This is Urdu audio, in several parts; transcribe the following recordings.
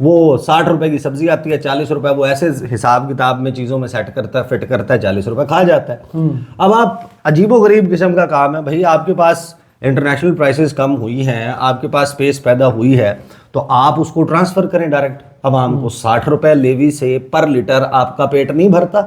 وہ 60 روپے کی سبزی آتی ہے، 40 روپے وہ ایسے حساب کتاب میں چیزوں میں سیٹ کرتا ہے، فٹ کرتا ہے، 40 روپے کھا جاتا ہے. اب آپ عجیب و غریب قسم کا کام ہے بھائی، آپ کے پاس انٹرنیشنل پرائسز کم ہوئی ہیں، آپ کے پاس اسپیس پیدا ہوئی ہے، تو آپ اس کو ٹرانسفر کریں ڈائریکٹ عوام کو. 60 روپے لیوی سے پر لیٹر آپ کا پیٹ نہیں بھرتا،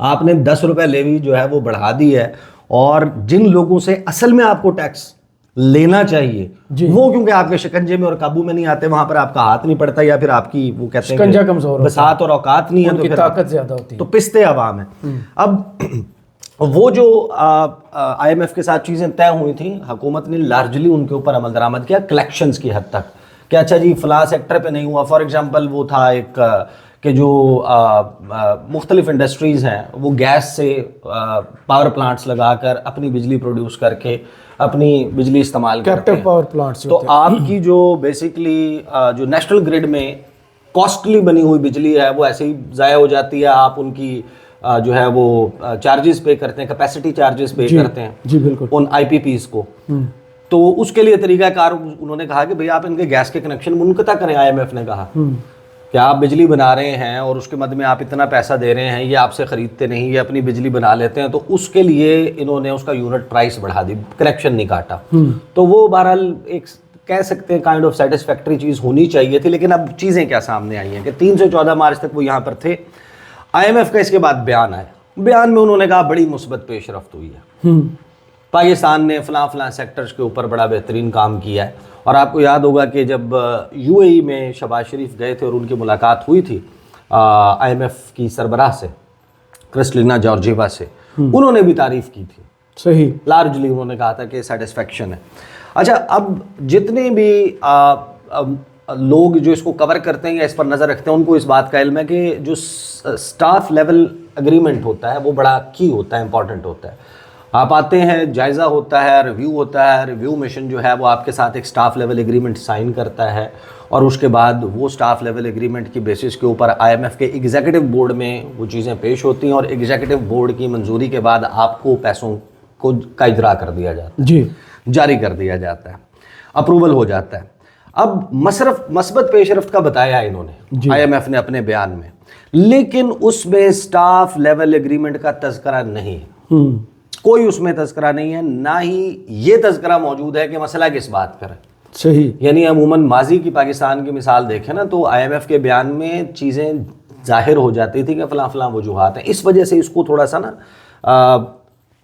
آپ نے 10 روپے لیوی جو ہے وہ بڑھا دی ہے. اور جن لوگوں سے اصل میں آپ کو ٹیکس لینا چاہیے وہ کیونکہ آپ کے شکنجے میں اور قابو میں نہیں آتے، وہاں پر آپ کا ہاتھ نہیں پڑتا، یا پھر آپ کی وہ کہتے ہیں شکنجہ کمزور بساط اور اوقات نہیں ہے، ان کی طاقت زیادہ ہوتی ہے، تو پستے عوام ہیں. اب وہ جو آئی ایم ایف کے ساتھ چیزیں طے ہوئی تھیں، حکومت نے لارجلی ان کے اوپر عمل درآمد کیا کلیکشنز کی حد تک کہ اچھا جی فلاں سیکٹر پہ نہیں ہوا. فار ایگزامپل وہ تھا ایک کہ جو مختلف انڈسٹریز ہیں وہ گیس سے پاور پلانٹس لگا کر اپنی بجلی پروڈیوس کر کے اپنی بجلی استعمال کرتے کیپٹیو ہیں. Power plants. تو آپ کی جو بیسیکلی جو نیشنل گریڈ میں کاسٹلی بنی ہوئی بجلی ہے وہ ایسے ہی ضائع ہو جاتی ہے. آپ ان کی جو ہے وہ چارجز پے کرتے ہیں، کیپیسٹی چارجز پے کرتے ہیں جی بالکل ان آئی پی پیز کو. تو اس کے لیے طریقہ کار انہوں نے کہا کہ بھئی آپ ان کے گیس کے کنیکشن منقطع کریں. آئی ایم ایف نے کہا کہ آپ بجلی بنا رہے ہیں اور اس کے مد میں آپ اتنا پیسہ دے رہے ہیں، یہ آپ سے خریدتے نہیں، یہ اپنی بجلی بنا لیتے ہیں، تو اس کے لیے انہوں نے اس کا یونٹ پرائس بڑھا دی، کنیکشن نہیں کاٹا. تو وہ بہرحال ایک کہہ سکتے ہیں کائنڈ آف سیٹسفیکٹری چیز ہونی چاہیے تھی. لیکن اب چیزیں کیا سامنے آئی ہیں کہ 3 سے 14 مارچ تک وہ یہاں پر تھے. آئی ایم ایف کا اس کے بعد بیان آیا. بیان میں انہوں نے کہا بڑی مثبت پیش رفت ہوئی ہے، پاکستان نے فلاں فلاں سیکٹرز کے اوپر بڑا بہترین کام کیا ہے. اور آپ کو یاد ہوگا کہ جب یو اے ای میں شہباز شریف گئے تھے اور ان کی ملاقات ہوئی تھی آئی ایم ایف کی سربراہ سے کرسٹلینا جارجیوا سے، انہوں نے بھی تعریف کی تھی. صحیح، لارجلی انہوں نے کہا تھا کہ سیٹسفیکشن ہے. اچھا، اب جتنے بھی لوگ جو اس کو کور کرتے ہیں یا اس پر نظر رکھتے ہیں ان کو اس بات کا علم ہے کہ جو اسٹاف لیول اگریمنٹ ہوتا ہے وہ بڑا کی ہوتا ہے، امپورٹنٹ ہوتا ہے. آپ آتے ہیں، جائزہ ہوتا ہے، ریویو ہوتا ہے، ریویو مشن جو ہے وہ آپ کے ساتھ ایک سٹاف لیول ایگریمنٹ سائن کرتا ہے، اور اس کے بعد وہ سٹاف لیول ایگریمنٹ کی بیسس کے اوپر آئی ایم ایف کے ایگزیکٹو بورڈ میں وہ چیزیں پیش ہوتی ہیں، اور ایگزیکٹو بورڈ کی منظوری کے بعد آپ کو پیسوں کو کا اجرا کر دیا جاتا ہے، جاری کر دیا جاتا ہے، اپروول ہو جاتا ہے. اب مثبت پیش رفت کا بتایا انہوں نے آئی ایم ایف نے اپنے بیان میں، لیکن اس میں سٹاف لیول ایگریمنٹ کا تذکرہ نہیں ہے، کوئی اس میں تذکرہ نہیں ہے، نہ ہی یہ تذکرہ موجود ہے کہ مسئلہ کس بات پر ہے. صحیح. یعنی عموماً ماضی کی پاکستان کی مثال دیکھیں نا تو آئی ایم ایف کے بیان میں چیزیں ظاہر ہو جاتی تھی کہ فلاں فلاں وجوہات ہیں. اس وجہ سے اس کو تھوڑا سا نا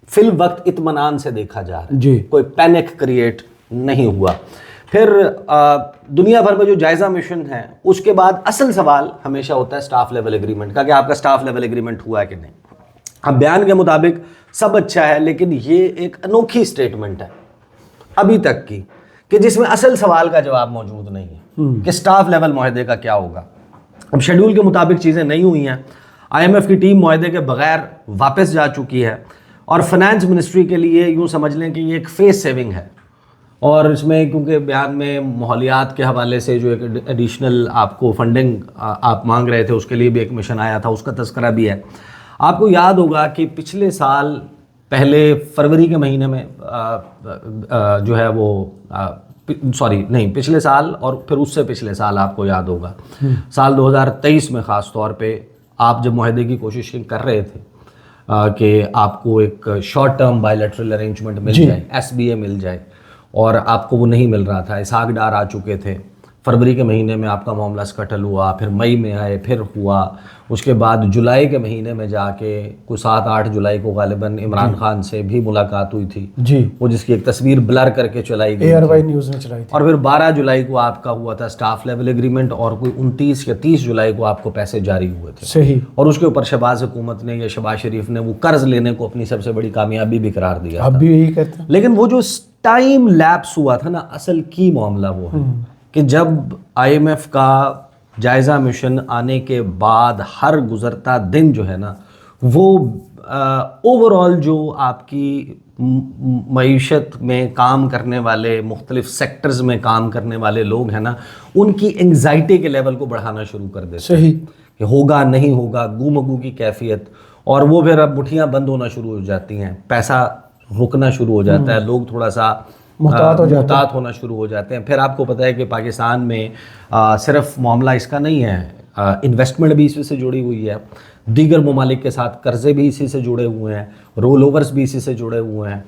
فی الوقت اطمینان سے دیکھا جا رہا ہے، کوئی پینک کریٹ نہیں ہوا. پھر دنیا بھر میں جو جائزہ مشن ہے اس کے بعد اصل سوال ہمیشہ ہوتا ہے سٹاف لیول ایگریمنٹ کا کہ آپ کا سٹاف لیول ایگریمنٹ ہوا ہے کہ نہیں. اب بیان کے مطابق سب اچھا ہے، لیکن یہ ایک انوکھی سٹیٹمنٹ ہے ابھی تک کی کہ جس میں اصل سوال کا جواب موجود نہیں ہے کہ سٹاف لیول معاہدے کا کیا ہوگا. اب شیڈول کے مطابق چیزیں نہیں ہوئی ہیں. آئی ایم ایف کی ٹیم معاہدے کے بغیر واپس جا چکی ہے، اور فنانس منسٹری کے لیے یوں سمجھ لیں کہ یہ ایک فیس سیونگ ہے. اور اس میں کیونکہ بیان میں ماحولیات کے حوالے سے جو ایک ایڈیشنل آپ کو فنڈنگ آپ مانگ رہے تھے اس کے لیے بھی ایک مشن آیا تھا، اس کا تذکرہ بھی ہے. آپ کو یاد ہوگا کہ پچھلے سال پہلے فروری کے مہینے میں جو ہے وہ پچھلے سال اور پھر اس سے پچھلے سال آپ کو یاد ہوگا سال 2023 میں خاص طور پہ آپ جب معاہدے کی کوشش کر رہے تھے کہ آپ کو ایک شارٹ ٹرم بائیلیٹرل ارینجمنٹ مل جائے، ایس بی اے مل جائے، اور آپ کو وہ نہیں مل رہا تھا. اسحاق ڈار آ چکے تھے، فروری کے مہینے میں آپ کا معاملہ سکٹل ہوا، پھر مئی میں آئے، پھر ہوا، اس کے بعد جولائی کے مہینے میں جا کے کوئی 7-8 جولائی کو غالباً عمران خان سے بھی ملاقات ہوئی تھی، وہ جس کی ایک تصویر بلر کر کے چلائی گئی ARY نیوز نے چلائی تھی. اور پھر 12 جولائی کو آپ کا ہوا تھا سٹاف لیول ایگریمنٹ، اور کوئی 29 یا 30 جولائی کو آپ کو پیسے جاری ہوئے تھے. صحیح. اور اس کے اوپر شہباز حکومت نے یا شہباز شریف نے وہ قرض لینے کو اپنی سب سے بڑی کامیابی بھی قرار دیا. اب بھی یہی کہتے ہیں. لیکن وہ جو ٹائم لیپس ہوا تھا نا، اصل کی معاملہ وہ ہے کہ جب آئی ایم ایف کا جائزہ مشن آنے کے بعد ہر گزرتا دن جو ہے نا وہ اوور آل جو آپ کی معیشت میں کام کرنے والے مختلف سیکٹرز میں کام کرنے والے لوگ ہیں نا، ان کی انگزائٹی کے لیول کو بڑھانا شروع کر دیتے. صحیح. کہ ہوگا نہیں ہوگا، گو مگو کی کیفیت، اور وہ پھر اب مٹھیاں بند ہونا شروع ہو جاتی ہیں، پیسہ رکنا شروع ہو جاتا ہے، لوگ تھوڑا سا محتاط ہونا شروع ہو جاتے ہیں. پھر آپ کو پتہ ہے کہ پاکستان میں صرف معاملہ اس کا نہیں ہے, انویسٹمنٹ بھی اسی سے جڑی ہوئی ہے, دیگر ممالک کے ساتھ قرضے بھی اسی سے جڑے ہوئے ہیں, رول اوورز بھی اسی سے جڑے ہوئے ہیں.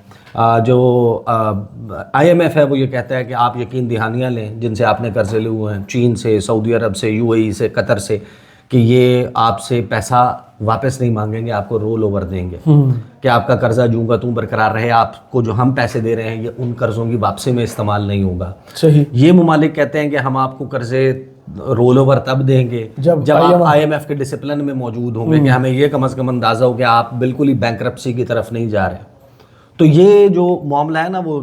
جو آئی ایم ایف ہے وہ یہ کہتا ہے کہ آپ یقین دہانیاں لیں جن سے آپ نے قرضے لیے ہوئے ہیں, چین سے, سعودی عرب سے, یو اے ای سے, قطر سے, کہ یہ آپ سے پیسہ واپس نہیں مانگیں گے, آپ کو رول اوور دیں گے کہ آپ کا قرضہ جوں کا توں برقرار رہے, آپ کو جو ہم پیسے دے رہے ہیں یہ ان قرضوں کی واپسی میں استعمال نہیں ہوگا. صحیح. یہ ممالک کہتے ہیں کہ ہم آپ کو قرضے رول اوور تب دیں گے جب آپ آئی ایم ایف کے ڈسپلن میں موجود ہوں گے کہ ہمیں یہ کم از کم اندازہ ہو کہ آپ بالکل ہی بینکرپسی کی طرف نہیں جا رہے. تو یہ جو معاملہ ہے نا وہ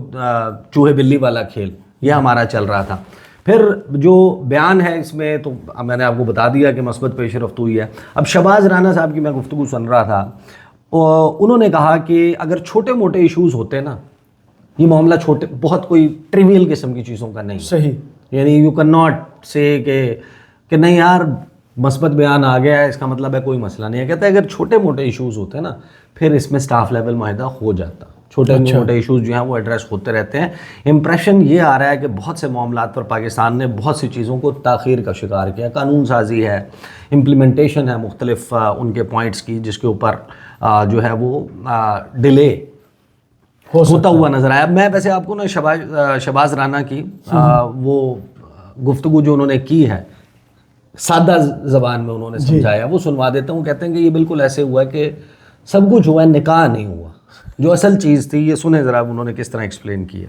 چوہے بلی والا کھیل یہ ہمارا چل رہا تھا. پھر جو بیان ہے اس میں تو میں نے آپ کو بتا دیا کہ مثبت پیش رفت ہوئی ہے. اب شہباز رانا صاحب کی میں گفتگو سن رہا تھا, انہوں نے کہا کہ اگر چھوٹے موٹے ایشوز ہوتے نا, یہ معاملہ چھوٹے بہت کوئی ٹریویل قسم کی چیزوں کا نہیں. صحیح. یعنی یو کین ناٹ سے کہ نہیں یار مثبت بیان آ گیا ہے اس کا مطلب ہے کوئی مسئلہ نہیں ہے. کہتا ہے اگر چھوٹے موٹے ایشوز ہوتے ہیں نا پھر اس میں سٹاف لیول معاہدہ ہو جاتا. چھوٹے موٹے ایشوز جو ہیں وہ ایڈریس ہوتے رہتے ہیں. امپریشن یہ آ رہا ہے کہ بہت سے معاملات پر پاکستان نے بہت سی چیزوں کو تاخیر کا شکار کیا. قانون سازی ہے, امپلیمنٹیشن ہے مختلف ان کے پوائنٹس کی, جس کے اوپر جو ہے وہ ڈیلے ہوتا ہوا نظر آیا. میں ویسے آپ کو نا شہباز رانا کی وہ گفتگو جو انہوں نے کی ہے سادہ زبان میں انہوں نے سمجھایا وہ سنوا دیتا ہوں. کہتے ہیں کہ یہ بالکل ایسے ہوا کہ سب کچھ ہوا ہے, نکاح نہیں ہوا. جو اصل چیز تھی یہ سنیں ذرا انہوں نے کس طرح ایکسپلین کیا.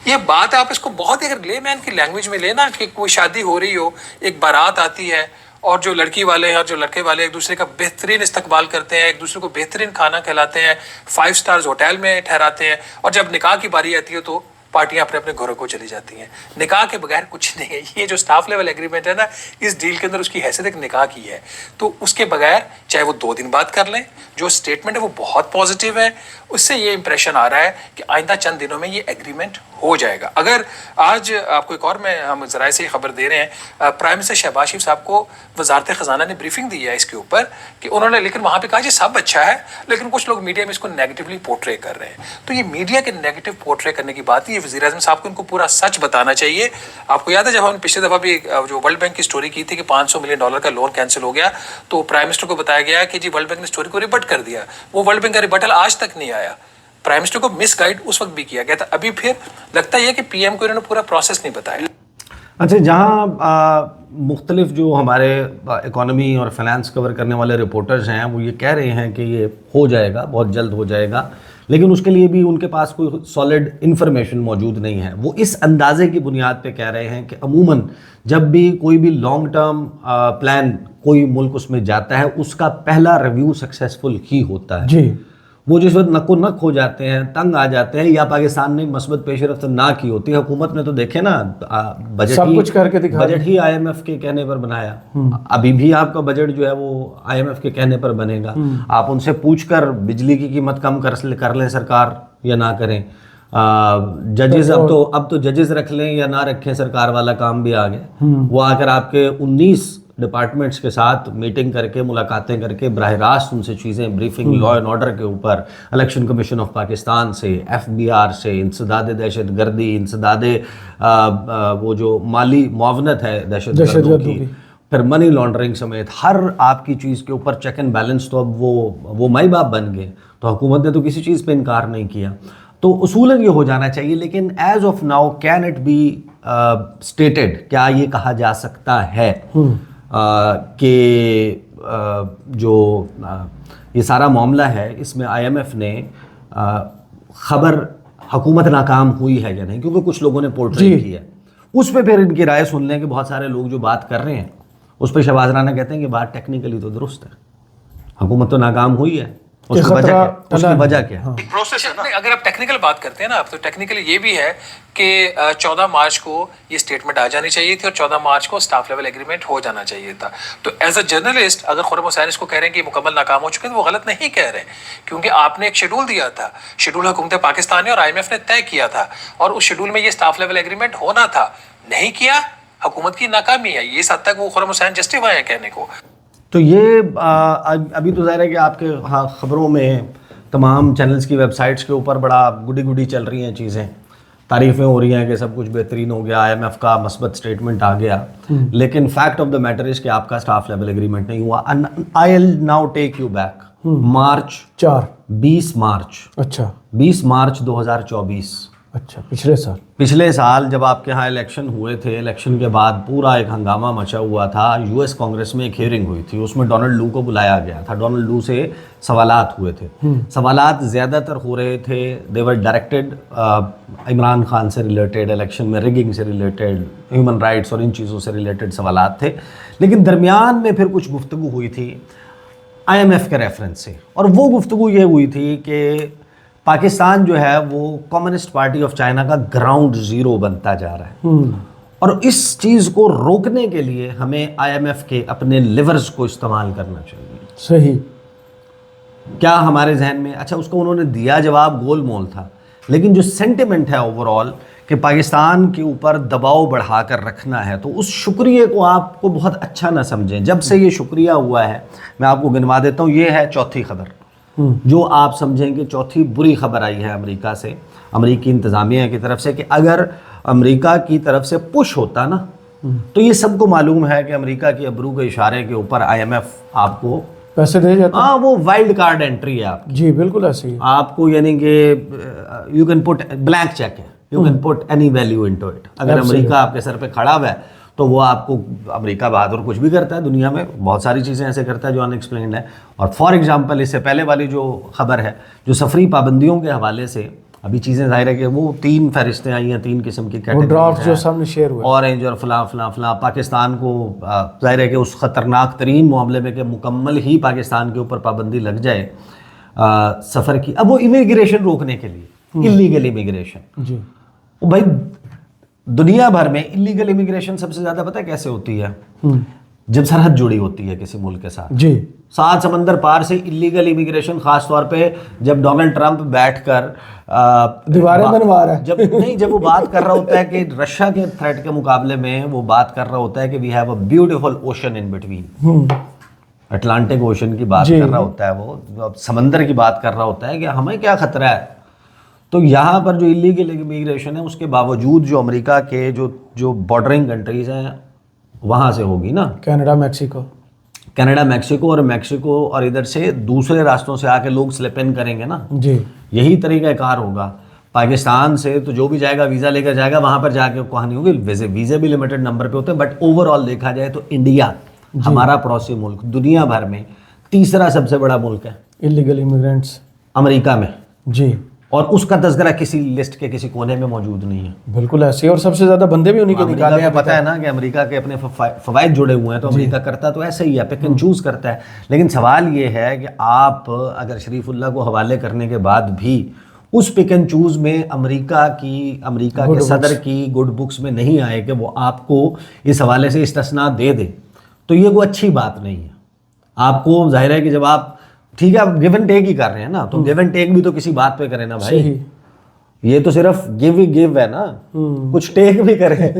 یہ بات آپ اس کو بہت اگر لے مین کی لینگویج میں لینا کہ کوئی شادی ہو رہی ہو, ایک بارات آتی ہے اور جو لڑکی والے ہیں اور جو لڑکے والے ایک دوسرے کا بہترین استقبال کرتے ہیں, ایک دوسرے کو بہترین کھانا کھلاتے ہیں, 5 سٹارز ہوٹل میں ٹھہراتے ہیں, اور جب نکاح کی باری آتی ہے تو پارٹیاں اپنے اپنے گھروں کو چلی جاتی ہیں. نکاح کے بغیر کچھ نہیں ہے. یہ جو سٹاف لیول ایگریمنٹ ہے نا, اس ڈیل کے اندر اس کی حیثیت ایک نکاح کی ہے. تو اس کے بغیر چاہے وہ 2 دن بعد کر لیں, جو سٹیٹمنٹ ہے وہ بہت پازیٹیو ہے. اس سے یہ امپریشن آ رہا ہے کہ آئندہ چند دنوں میں یہ ایگریمنٹ ہو جائے گا. اگر آج آپ کو ایک اور میں ہم ذرائع سے خبر دے رہے ہیں, پرائم منسٹر شہباز شریف صاحب کو وزارت خزانہ نے بریفنگ دی ہے اس کے اوپر کہ انہوں نے, لیکن وہاں پہ کہا جی سب اچھا ہے لیکن کچھ لوگ میڈیا میں اس کو نیگیٹولی پورٹرے کر رہے ہیں. تو یہ میڈیا کے نیگیٹو پورٹرے کرنے کی بات, یہ وزیر اعظم صاحب کو ان کو پورا سچ بتانا چاہیے. آپ کو یاد ہے جب ہم نے پچھلے دفعہ بھی جو ورلڈ بینک کی سٹوری کی تھی کہ $500 ملین کا لون کینسل ہو گیا, تو پرائم منسٹر کو بتایا گیا کہ جی ورلڈ بینک نے سٹوری کو ریبٹ کر دیا. وہ ورلڈ بینک کا ریبٹل آج تک نہیں آیا. پرائم منسٹر کو مس گائیڈ اس وقت بھی کیا گیا تھا. ابھی پھر لگتا ہے کہ پی ایم کو انہوں نے پورا پروسیس نہیں بتایا. اچھا, جہاں مختلف جو ہمارے اکانومی اور فائنانس کور کرنے والے رپورٹرز ہیں وہ یہ کہہ رہے ہیں کہ یہ ہو جائے گا, بہت جلد ہو جائے گا, لیکن اس کے لیے بھی ان کے پاس کوئی سالڈ انفارمیشن موجود نہیں ہے. وہ اس اندازے کی بنیاد پہ کہہ رہے ہیں کہ عموماً جب بھی کوئی بھی لانگ ٹرم پلان کوئی ملک اس میں جاتا ہے اس کا پہلا ریویو سکسیسفل ہی ہوتا ہے. جی. وہ جس وقت نک و نک ہو جاتے ہیں, تنگ آ جاتے ہیں, یا پاکستان نے مثبت پیش رفت نہ کی ہوتی, حکومت نے تو دیکھے نا بجٹ ہی آئی ایم ایف کے کہنے پر بنایا. ابھی بھی آپ کا بجٹ جو ہے وہ آئی ایم ایف کے کہنے پر بنے گا. آپ ان سے پوچھ کر بجلی کی قیمت کم کر لیں سرکار یا نہ کریں. ججز اب تو ججز رکھ لیں یا نہ رکھیں, سرکار والا کام بھی آ گیا. وہ آ کر آپ کے 19 ڈپارٹمنٹس کے ساتھ میٹنگ کر کے, ملاقاتیں کر کے, براہ راست ان سے چیزیں بریفنگ لا اینڈ آرڈر کے اوپر, الیکشن کمیشن آف پاکستان سے, ایف بی آر سے, انسداد دہشت گردی, انسداد وہ جو مالی معاونت ہے دہشت گردوں کی, پھر منی لانڈرنگ سمیت ہر آپ کی چیز کے اوپر چیک اینڈ بیلنس. تو اب وہ مائی باپ بن گئے. تو حکومت نے تو کسی چیز پہ انکار نہیں کیا. تو اصولاً یہ ہو جانا چاہیے, لیکن as of now can it be stated, کیا یہ کہا جا سکتا ہے کہ جو یہ سارا معاملہ ہے اس میں آئی ایم ایف نے خبر حکومت ناکام ہوئی ہے یا نہیں, کیونکہ کچھ لوگوں نے پورٹری کی ہے. اس پہ پھر ان کی رائے سن لیں کہ بہت سارے لوگ جو بات کر رہے ہیں اس پہ شہباز رانا کہتے ہیں کہ بات ٹیکنیکلی تو درست ہے, حکومت تو ناکام ہوئی ہے, اس کی وجہ کیا ہے. اگر آپ ٹیکنیکل بات کرتے ہیں نا, تو ٹیکنیکلی یہ بھی ہے کہ 14 مارچ کو یہ سٹیٹمنٹ آ جانی چاہیے تھی اور 14 مارچ کو سٹاف لیول ایگریمنٹ ہو جانا چاہیے تھا. تو ایز اے جرنلسٹ اگر خرم حسین اس کو کہہ رہے ہیں کہ مکمل ناکام ہو چکے ہیں تو وہ غلط نہیں کہہ رہے, کیونکہ آپ نے ایک شیڈول دیا تھا, شیڈول حکومت پاکستان نے اور آئی ایم ایف نے طے کیا تھا, اور اس شیڈول میں یہ سٹاف لیول ایگریمنٹ ہونا تھا, نہیں کیا, حکومت کی ناکامی ہے. یہ حد تک وہ خرم حسین جسٹیفائی ہے کہنے کو. تو یہ ابھی تو ظاہر ہے کہ آپ کے خبروں میں تمام چینلز کی ویب سائٹس کے اوپر بڑا گڈی چل رہی ہیں چیزیں, تعریفیں ہو رہی ہیں کہ سب کچھ بہترین ہو گیا, IMF کا مثبت اسٹیٹمنٹ آ گیا, لیکن fact of the matter is کہ آپ کا اسٹاف لیول ایگریمنٹ نہیں ہوا. I will now take you back March 20 March, اچھا 20 مارچ 2024, اچھا پچھلے سال جب آپ کے ہاں الیکشن ہوئے تھے, الیکشن کے بعد پورا ایک ہنگامہ مچا ہوا تھا. US کانگریس میں ایک ہیئرنگ ہوئی تھی, اس میں ڈونلڈ لو کو بلایا گیا تھا. ڈونلڈ لو سے سوالات ہوئے تھے. سوالات زیادہ تر ہو رہے تھے, دے ور ڈائریکٹڈ عمران خان سے ریلیٹڈ, الیکشن میں ریگنگ سے ریلیٹڈ, ہیومن رائٹس اور ان چیزوں سے ریلیٹڈ سوالات تھے. لیکن درمیان میں پھر کچھ گفتگو ہوئی تھی IMF کے ریفرنس سے, اور وہ گفتگو یہ ہوئی تھی کہ پاکستان جو ہے وہ کمیونسٹ پارٹی آف چائنا کا گراؤنڈ زیرو بنتا جا رہا ہے, اور اس چیز کو روکنے کے لیے ہمیں IMF کے اپنے لیورز کو استعمال کرنا چاہیے. صحیح. کیا ہمارے ذہن میں, اچھا اس کو انہوں نے دیا جواب گول مول تھا, لیکن جو سینٹیمنٹ ہے اوور آل کہ پاکستان کے اوپر دباؤ بڑھا کر رکھنا ہے, تو اس شکریہ کو آپ کو بہت اچھا نہ سمجھیں. جب سے یہ شکریہ ہوا ہے, میں آپ کو گنوا دیتا ہوں, یہ ہے چوتھی خبر جو آپ سمجھیں کہ چوتھی بری خبر آئی ہے امریکہ سے, امریکی انتظامیہ کی طرف سے, کہ اگر امریکہ کی طرف سے پش ہوتا نا, تو یہ سب کو معلوم ہے کہ امریکہ کی ابرو کے اشارے کے اوپر IMF آپ کو پیسے دے جاتا. ہاں, وہ وائلڈ کارڈ انٹری ہے آپ کی. جی بالکل ایسے ہی. آپ کو یعنی کہ you can put blank cheque ہے, you can put any value into it. اگر امریکہ آپ کے سر پہ کھڑا ہوا ہے تو وہ آپ کو, امریکہ بہادر کچھ بھی کرتا ہے دنیا میں, بہت ساری چیزیں ایسے کرتا ہے جو ان ایکسپلینڈ ہے. اور فار ایگزامپل اس سے پہلے والی جو خبر ہے, جو سفری پابندیوں کے حوالے سے, ابھی چیزیں ظاہر ہے کہ وہ 3 فہرستیں آئی ہیں, 3 قسم کی وہ ڈرافٹ جو سامنے شیئر ہوئے, اورنج اور فلاں فلاں فلاں. پاکستان کو ظاہر ہے کہ اس خطرناک ترین معاملے میں کہ مکمل ہی پاکستان کے اوپر پابندی لگ جائے سفر کی, اب وہ امیگریشن روکنے کے لیے, اللیگل امیگریشن. جی بھائی دنیا بھر میں اللیگل امیگریشن سب سے زیادہ پتہ ہے کیسے ہوتی ہے؟ جب سرحد جڑی ہوتی ہے کسی ملک کے ساتھ. جی 7 سمندر پار سے اللیگل امیگریشن, خاص طور پہ جب ڈونلڈ ٹرمپ بیٹھ کر دیواریں بنوا رہا ہے, جب وہ بات کر رہا ہوتا ہے کہ رشیا کے تھریٹ کے مقابلے میں وہ بات کر رہا ہوتا ہے کہ we have a beautiful ocean in between, Atlantic ocean کی بات کر رہا ہوتا ہے, وہ سمندر کی بات کر رہا ہوتا ہے کہ ہمیں کیا خطرہ ہے. تو یہاں پر جو اللیگل امیگریشن ہے, اس کے باوجود جو امریکہ کے جو بارڈرنگ کنٹریز ہیں وہاں سے ہوگی نا, کینیڈا میکسیکو اور میکسیکو اور ادھر سے دوسرے راستوں سے آ کے لوگ سلپ ان کریں گے نا. جی یہی طریقہ کار ہوگا. پاکستان سے تو جو بھی جائے گا ویزا لے کر جائے گا, وہاں پر جا کے کہانی ہوگی. ویزے بھی لمیٹڈ نمبر پہ ہوتے ہیں, بٹ اوور آل دیکھا جائے تو انڈیا ہمارا پڑوسی ملک دنیا بھر میں تیسرا سب سے بڑا ملک ہے اللیگل امیگرینٹس امریکہ میں. جی, اور اس کا تذکرہ کسی لسٹ کے کسی کونے میں موجود نہیں ہے. بالکل ایسے, اور سب سے زیادہ بندے بھی انہیں کے نکالے ہیں. پتہ ہے نا کہ امریکہ کے اپنے فوائد جڑے ہوئے ہیں, تو امریکہ کرتا تو ایسا ہی ہے, پک اینڈ چوز کرتا ہے. لیکن سوال یہ ہے کہ آپ اگر شریف اللہ کو حوالے کرنے کے بعد بھی اس پک اینڈ چوز میں امریکہ کے صدر کی گڈ بکس میں نہیں آئے کہ وہ آپ کو اس حوالے سے استثناء دے دے, تو یہ کوئی اچھی بات نہیں ہے. آپ کو ظاہر ہے کہ جب آپ ٹھیک ہے آپ گیو اینڈ ٹیک ہی کر رہے ہیں نا, تو گیو اینڈ ٹیک بھی تو کسی بات پہ کریں نا بھائی. یہ تو صرف گیو ہے نا, کچھ ٹیک بھی کریں,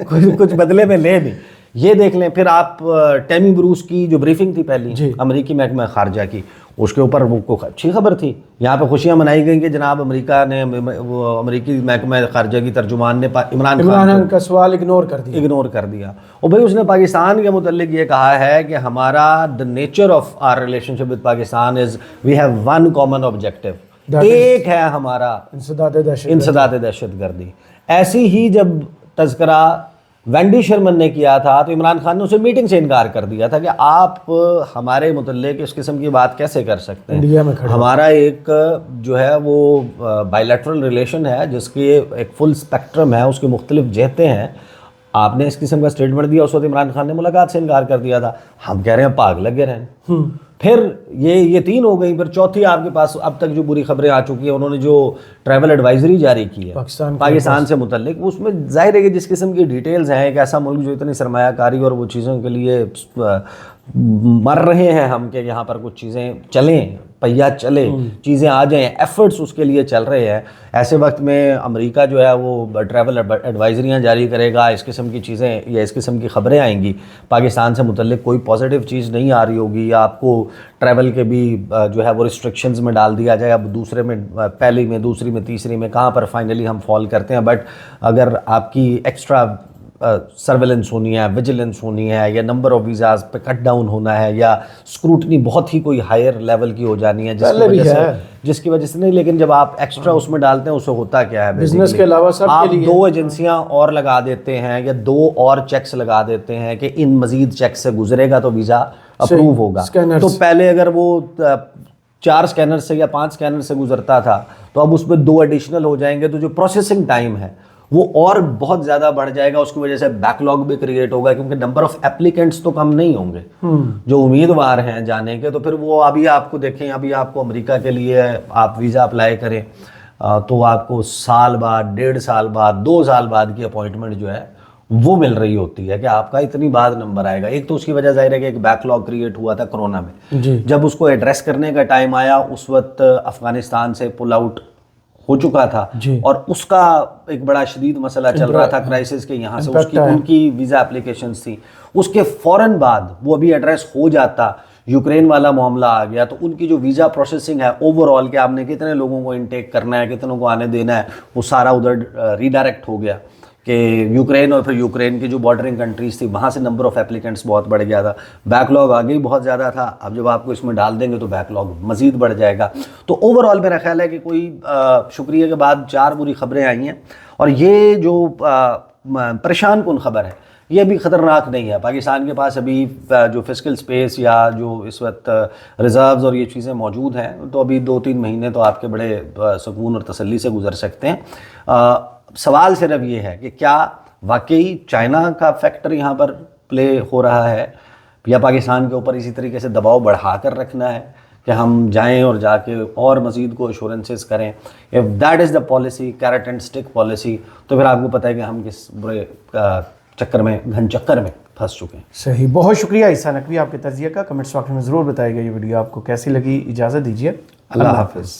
کچھ بدلے میں لے بھی. یہ دیکھ لیں. پھر آپ ٹیمی بروس کی جو بریفنگ تھی پہلی امریکی محکمہ خارجہ کی, اس کے اوپر وہ اچھی خبر تھی. یہاں پہ خوشیاں منائی گئیں کہ جناب امریکہ نے, وہ امریکی محکمہ خارجہ کی ترجمان نے عمران خان کا سوال اگنور کر دیا. اور بھائی اس نے پاکستان کے متعلق یہ کہا ہے کہ ہمارا the nature of our relationship with Pakistan is we have one common objective, ایک ہے ہمارا انسداد دہشت گردی. ایسی ہی جب تذکرہ وینڈی شرمن نے کیا تھا تو عمران خان نے اسے میٹنگ سے انکار کر دیا تھا کہ آپ ہمارے متعلق اس قسم کی بات کیسے کر سکتے ہیں. ہمارا ایک جو ہے وہ بائی لیٹرل ریلیشن ہے جس کی ایک فل اسپیکٹرم ہے, اس کی مختلف جہتیں ہیں. آپ نے اس قسم کا اسٹیٹمنٹ دیا, اس وقت عمران خان نے ملاقات سے انکار کر دیا تھا. ہم کہہ رہے ہیں پاگ لگے رہیں. پھر یہ 3 ہو گئی. پھر چوتھی آپ کے پاس اب تک جو بری خبریں آ چکی ہیں, انہوں نے جو ٹریول ایڈوائزری جاری کی ہے پاکستان سے متعلق, اس میں ظاہر ہے کہ جس قسم کی ڈیٹیلز ہیں, ایک ایسا ملک جو اتنی سرمایہ کاری اور وہ چیزوں کے لیے مر رہے ہیں ہم کہ یہاں پر کچھ چیزیں چلیں، پہیا چلے، چیزیں آ جائیں، ایفرٹس اس کے لیے چل رہے ہیں. ایسے وقت میں امریکہ جو ہے وہ ٹریول ایڈوائزریاں جاری کرے گا، اس قسم کی چیزیں یا اس قسم کی خبریں آئیں گی، پاکستان سے متعلق کوئی پازیٹیو چیز نہیں آ رہی ہوگی، یا آپ کو ٹریول کے بھی جو ہے وہ ریسٹرکشنز میں ڈال دیا جائے. اب دوسرے میں، پہلی میں، دوسری میں، تیسری میں کہاں پر فائنلی ہم فال کرتے ہیں. بٹ اگر آپ کی ایکسٹرا سرویلنس ہونی ہے، ویجیلنس ہونی ہے، یا نمبر آف ویزاز پہ کٹ ڈاؤن ہونا ہے، یا اسکروٹنی بہت ہی کوئی ہائر لیول کی ہو جانی ہے جس کی وجہ سے نہیں. لیکن جب آپ ایکسٹرا اس میں ڈالتے ہیں، اسے ہوتا کیا ہے، بزنس کے علاوہ سب آپ کے لیے 2 ایجنسیاں اور لگا دیتے ہیں یا 2 اور چیکس لگا دیتے ہیں کہ ان مزید چیک سے گزرے گا تو ویزا اپروو ہوگا. تو پہلے اگر وہ 4 اسکینر سے یا 5 اسکینر سے گزرتا تھا تو اب اس میں 2 ایڈیشنل ہو جائیں گے، تو جو پروسیسنگ ٹائم ہے وہ اور بہت زیادہ بڑھ جائے گا. اس کی وجہ سے بیک لاگ بھی کریٹ ہوگا، کیونکہ نمبر آف اپلیکنٹس تو کم نہیں ہوں گے جو امیدوار ہیں جانے کے. تو پھر وہ ابھی آپ کو دیکھیں، ابھی آپ کو امریکہ کے لیے آپ ویزا اپلائی کریں تو آپ کو سال بعد، 1.5 سال بعد، 2 سال بعد کی اپوائنٹمنٹ جو ہے وہ مل رہی ہوتی ہے کہ آپ کا اتنی بعد نمبر آئے گا. ایک تو اس کی وجہ ظاہر ہے کہ ایک بیک لاگ کریٹ ہوا تھا کرونا میں. جب اس کو ایڈریس کرنے کا ٹائم آیا، اس وقت افغانستان سے پل آؤٹ ہو چکا تھا، اور اس کا ایک بڑا شدید مسئلہ چل رہا تھا کرائسس کے یہاں سے. ان کی ویزا اپلیکیشنز تھیں. اس کے فوراً بعد وہ ابھی ایڈریس ہو جاتا، یوکرین والا معاملہ آ گیا، تو ان کی جو ویزا پروسیسنگ ہے اوور آل کہ آپ نے کتنے لوگوں کو انٹیک کرنا ہے، کتنوں کو آنے دینا ہے، وہ سارا ادھر ریڈائریکٹ ہو گیا کہ یوکرین، اور پھر یوکرین کی جو بارڈرنگ کنٹریز تھی وہاں سے نمبر آف اپلیکنٹس بہت بڑھ گیا تھا. بیک لاگ آگے ہی بہت زیادہ تھا، اب جب آپ کو اس میں ڈال دیں گے تو بیک لاگ مزید بڑھ جائے گا. تو اوور آل میرا خیال ہے کہ کوئی شکریہ کے بعد 4 بری خبریں آئی ہیں، اور یہ جو پریشان کن خبر ہے یہ بھی خطرناک نہیں ہے. پاکستان کے پاس ابھی جو فسکل سپیس یا جو اس وقت ریزروز اور یہ چیزیں موجود ہیں، تو ابھی 2-3 مہینے تو آپ کے بڑے سکون اور تسلی سے گزر سکتے ہیں. سوال صرف یہ ہے کہ کیا واقعی چائنا کا فیکٹر یہاں پر پلے ہو رہا ہے، یا پاکستان کے اوپر اسی طریقے سے دباؤ بڑھا کر رکھنا ہے کہ ہم جائیں اور جا کے اور مزید کو ایشورنسز کریں. if that is the policy, carrot and stick policy, تو پھر آپ کو پتہ ہے کہ ہم کس برے چکر میں، گھن چکر میں پھنس چکے ہیں. صحیح، بہت شکریہ عیسیٰ نقوی آپ کے تجزیہ کا. کمنٹس باکس میں ضرور بتائیے گا یہ ویڈیو آپ کو کیسی لگی. اجازت دیجیے، اللہ حافظ.